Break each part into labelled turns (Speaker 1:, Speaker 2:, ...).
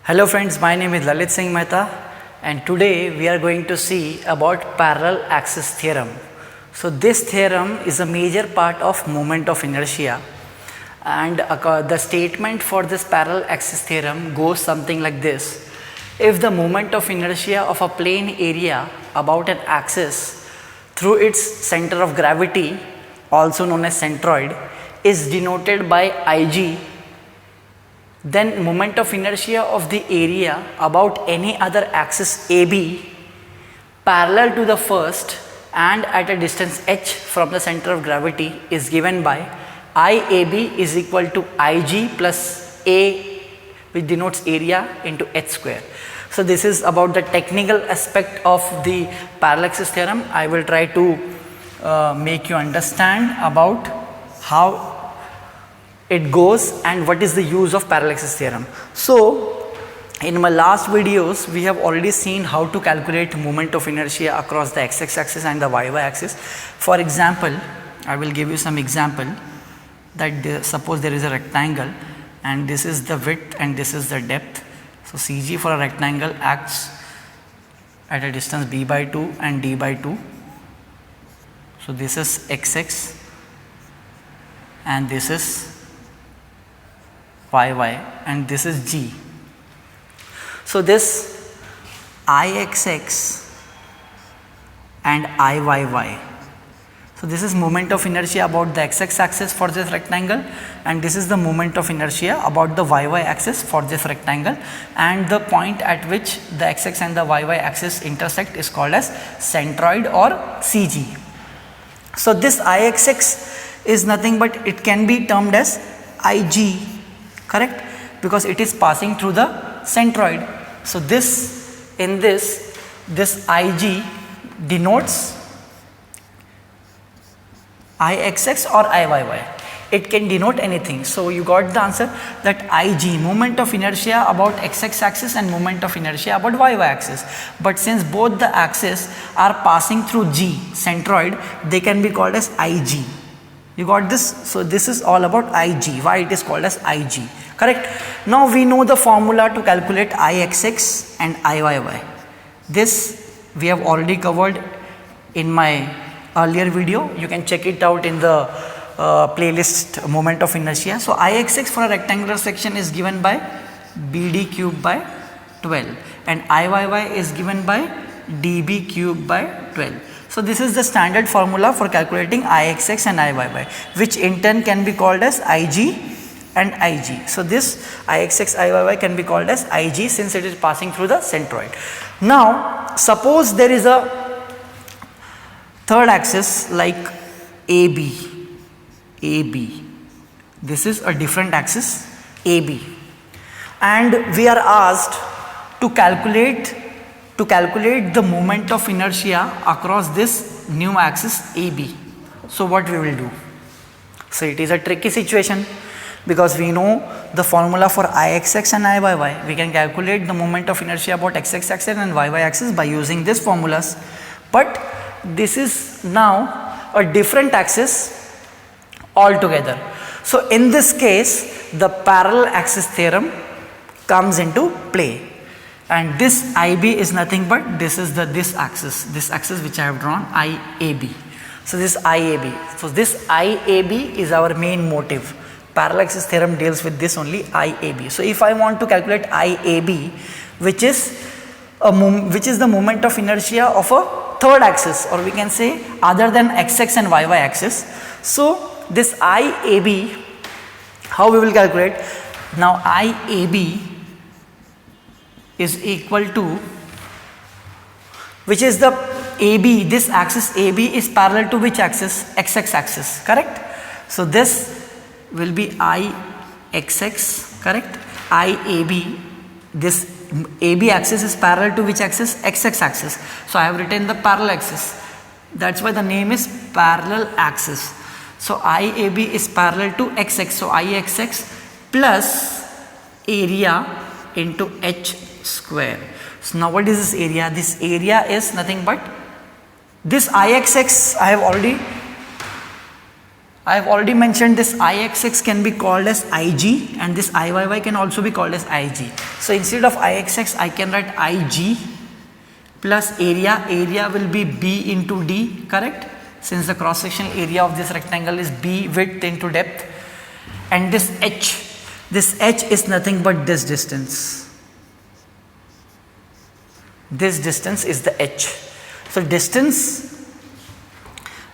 Speaker 1: Hello friends, my name is Lalit Singh Mehta and today we are going to see about parallel axis theorem. So this theorem is a major part of moment of inertia and the statement for this parallel axis theorem goes something like this. If the moment of inertia of a plane area about an axis through its center of gravity, also known as centroid, is denoted by Ig, then moment of inertia of the area about any other axis AB parallel to the first and at a distance h from the center of gravity is given by IAB is equal to Ig plus A, which denotes area, into h square. So this is about the technical aspect of the parallel axis theorem. I will try to make you understand about how it goes and what is the use of parallel axis theorem. So in my last videos we have already seen how to calculate moment of inertia across the x-x axis and the y-y axis. For example, I will give you some example that suppose there is a rectangle and this is the width and this is the depth. So CG for a rectangle acts at a distance b by 2 and d by 2. So this is x-x and this is y and this is g. So this Ixx and Iyy. So this is moment of inertia about the x-x axis for this rectangle and this is the moment of inertia about the y-y axis for this rectangle, and the point at which the x-x and the y-y axis intersect is called as centroid or CG. So this Ixx is nothing but it can be termed as Ig, correct, because it is passing through the centroid. So this Ig denotes Ixx or Iyy. It can denote anything. So you got the answer that Ig, moment of inertia about x-x axis and moment of inertia about y-y axis. But since both the axes are passing through G, centroid, they can be called as Ig. You got this? So this is all about Ig, why it is called as Ig, correct. Now we know the formula to calculate Ixx and Iyy. This we have already covered in my earlier video. You can check it out in the playlist moment of inertia. So Ixx for a rectangular section is given by BD cube by 12 and Iyy is given by DB cube by 12. So this is the standard formula for calculating Ixx and Iyy, which in turn can be called as Ig and Ig. So this Ixx Iyy can be called as Ig since it is passing through the centroid. Now suppose there is a third axis like AB. This is a different axis AB, and we are asked to calculate the moment of inertia across this new axis AB. So what we will do? So it is a tricky situation because we know the formula for Ixx and Iyy. We can calculate the moment of inertia about x-x axis and y-y axis by using these formulas. But this is now a different axis altogether. So in this case, the parallel axis theorem comes into play. And this IB is nothing but this axis which I have drawn, IAB. So this IAB. So this IAB is our main motive. Parallel axis theorem deals with this only, IAB. So if I want to calculate IAB, which is the moment of inertia of a third axis, or we can say other than x-x and y-y axis. So this IAB, how we will calculate? Now IAB is equal to, which is the AB, this axis AB is parallel to which axis? X-x axis, correct? So this will be Ixx, correct? IAB, this AB axis is parallel to which axis? X-x axis. So I have written the parallel axis. That's why the name is parallel axis. So IAB is parallel to XX. So Ixx plus area into h square. So now what is this area? This area is nothing but this Ixx I have already I have already mentioned this Ixx can be called as Ig and this Iyy can also be called as Ig. So instead of Ixx I can write Ig plus area. Area will be B into D, correct? Since the cross sectional area of this rectangle is B width into depth. And this H is nothing but this distance. This distance is the H. So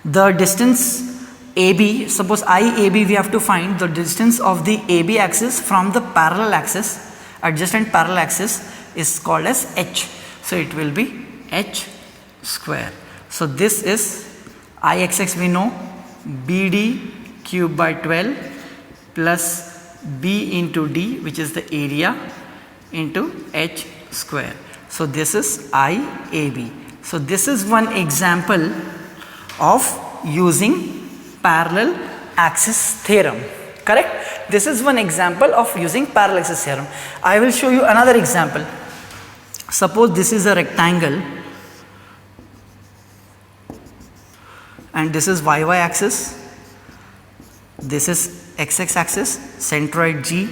Speaker 1: the distance AB, suppose IAB we have to find the distance of the AB axis from the parallel axis, adjacent parallel axis is called as H. So it will be H square. So this is Ixx we know, BD cube by 12 plus B into D, which is the area, into H square. So this is IAB. So this is one example of using parallel axis theorem, correct? This is one example of using parallel axis theorem. I will show you another example. Suppose this is a rectangle and this is YY axis, this is XX axis, centroid G,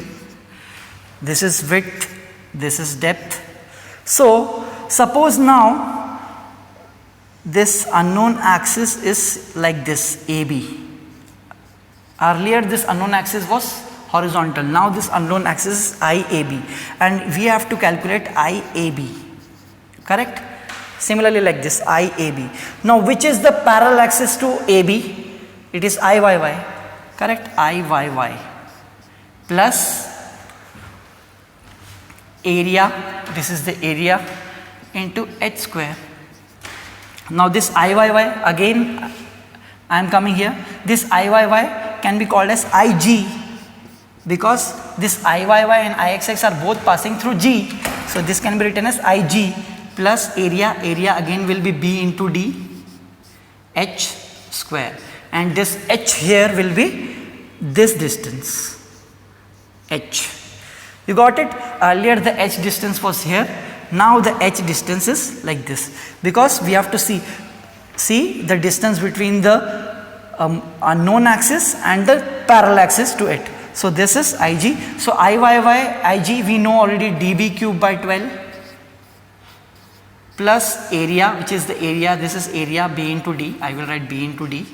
Speaker 1: this is width, this is depth. So suppose now this unknown axis is like this, AB. Earlier this unknown axis was horizontal, now this unknown axis is IAB and we have to calculate IAB, correct? Similarly like this, IAB. Now which is the parallel axis to AB? It is IYY, correct? IYY plus area, this is the area, into H square. Now this Iyy, again I am coming here, this Iyy can be called as Ig because this Iyy and Ixx are both passing through G. So this can be written as Ig plus area again will be B into D, H square, and this H here will be this distance, H. You got it? Earlier the H distance was here, now the H distance is like this because we have to see the distance between the unknown axis and the parallel axis to it. So this is Ig. So Iyy, Ig we know already, dB cube by 12 plus area, which is the area, this is area, B into D, I will write B into D,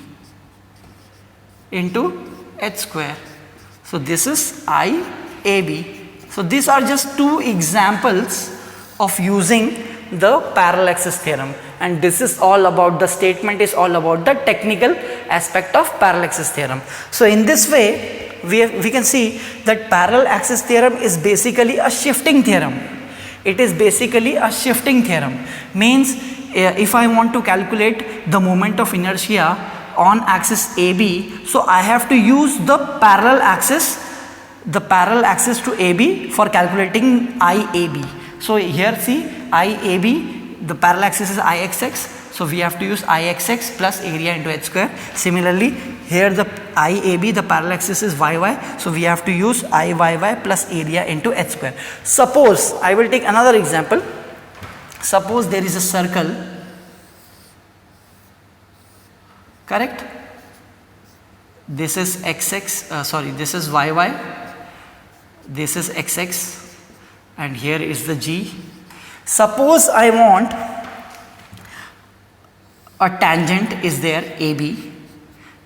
Speaker 1: into H square. So this is IAB. So these are just two examples of using the parallel axis theorem, and this is all about, the statement is all about the technical aspect of parallel axis theorem. So in this way we can see that parallel axis theorem is basically a shifting theorem. It is basically a shifting theorem, means if I want to calculate the moment of inertia on axis AB, so I have to use the parallel axis to AB for calculating IAB. So here see, IAB, the parallel axis is Ixx, so we have to use Ixx plus area into H square. Similarly here the IAB, the parallel axis is YY, so we have to use Iyy plus area into H square. Suppose, I will take another example. Suppose there is a circle, correct? This is XX, this is YY, this is XX, and here is the G. Suppose I want a tangent is there, AB,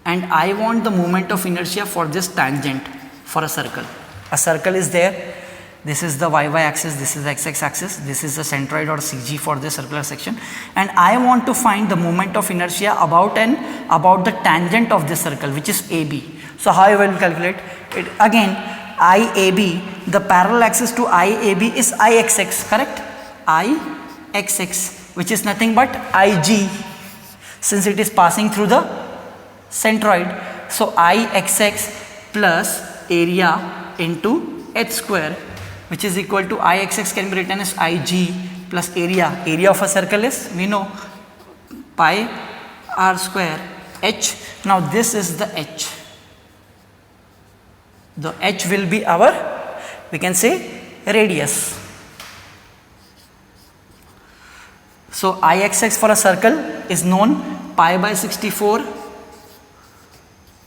Speaker 1: and I want the moment of inertia for this tangent for a circle. A circle is there, this is the YY axis, this is the XX axis, this is the centroid or CG for the circular section, and I want to find the moment of inertia about the tangent of this circle, which is AB. So how I will calculate it? Again, IAB, the parallel axis to IAB is Ixx, correct? Ixx, which is nothing but Ig, since it is passing through the centroid. So Ixx plus area into H square, which is equal to Ixx can be written as Ig plus area. Area of a circle is, we know, pi r square H. Now this is the H. The H will be our, we can say, radius. So Ixx for a circle is known pi by 64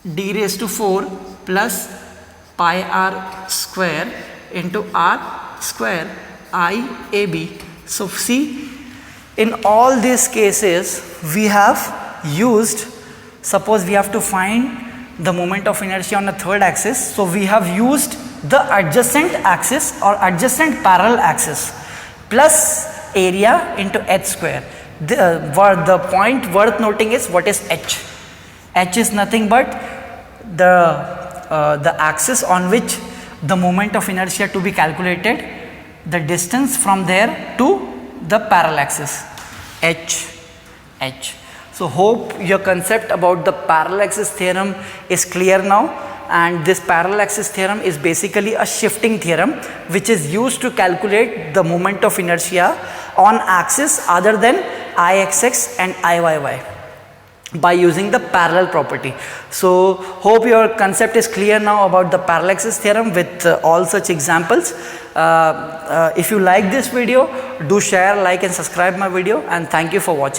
Speaker 1: d raised to 4 plus pi r square into r square I AB. So see, in all these cases we have used, suppose we have to find the moment of inertia on the third axis, so we have used the adjacent axis or adjacent parallel axis plus area into h square. The point worth noting is what is h. H is nothing but the axis on which the moment of inertia to be calculated, the distance from there to the parallel axis, h. So hope your concept about the parallel axis theorem is clear now, and this parallel axis theorem is basically a shifting theorem which is used to calculate the moment of inertia on axis other than Ixx and Iyy by using the parallel property. So hope your concept is clear now about the parallel axis theorem with all such examples. If you like this video, do share, like and subscribe my video, and thank you for watching.